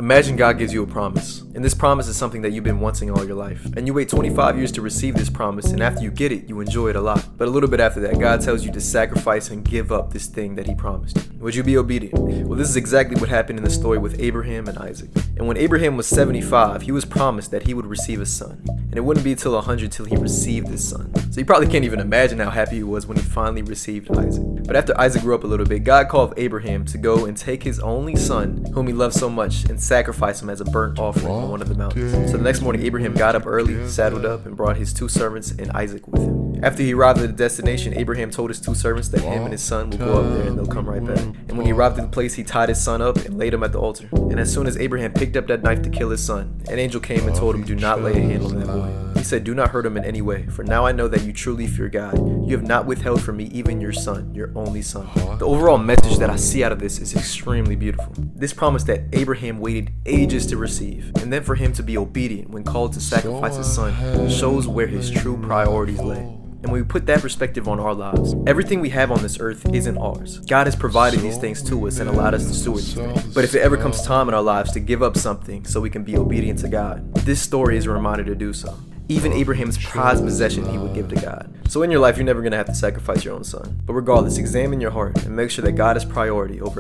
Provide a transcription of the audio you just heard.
Imagine God gives you a promise, and this promise is something that you've been wanting all your life, and you wait 25 years to receive this promise, and after you get it, you enjoy it a lot. But a little bit after that, God tells you to sacrifice and give up this thing that he promised you. Would you be obedient? Well, this is exactly what happened in the story with Abraham and Isaac. And when Abraham was 75, he was promised that he would receive a son, and it wouldn't be till 100 till he received this son. So you probably can't even imagine how happy he was when he finally received Isaac. But after Isaac grew up a little bit, God called Abraham to go and take his only son, whom he loved so much, and sacrifice him as a burnt offering on one of the mountains. So the next morning, Abraham got up early, saddled up, and brought his 2 servants and Isaac with him. After he arrived at the destination, Abraham told his 2 servants that him and his son will go up there and they'll come right back. And when he arrived at the place, he tied his son up and laid him at the altar. And as soon as Abraham picked up that knife to kill his son, an angel came and told him, "Do not lay a hand on that boy." He said, "Do not hurt him in any way, for now I know that you truly fear God. You have not withheld from me even your son, your only son." The overall message that I see out of this is extremely beautiful. This promise that Abraham waited ages to receive, and then for him to be obedient when called to sacrifice his son, shows where his true priorities lay. And when we put that perspective on our lives, everything we have on this earth isn't ours. God has provided these things to us and allowed us to steward these things. But if it ever comes time in our lives to give up something so we can be obedient to God, this story is a reminder to do so. Even Abraham's prized possession he would give to God. So in your life, you're never going to have to sacrifice your own son. But regardless, examine your heart and make sure that God is priority over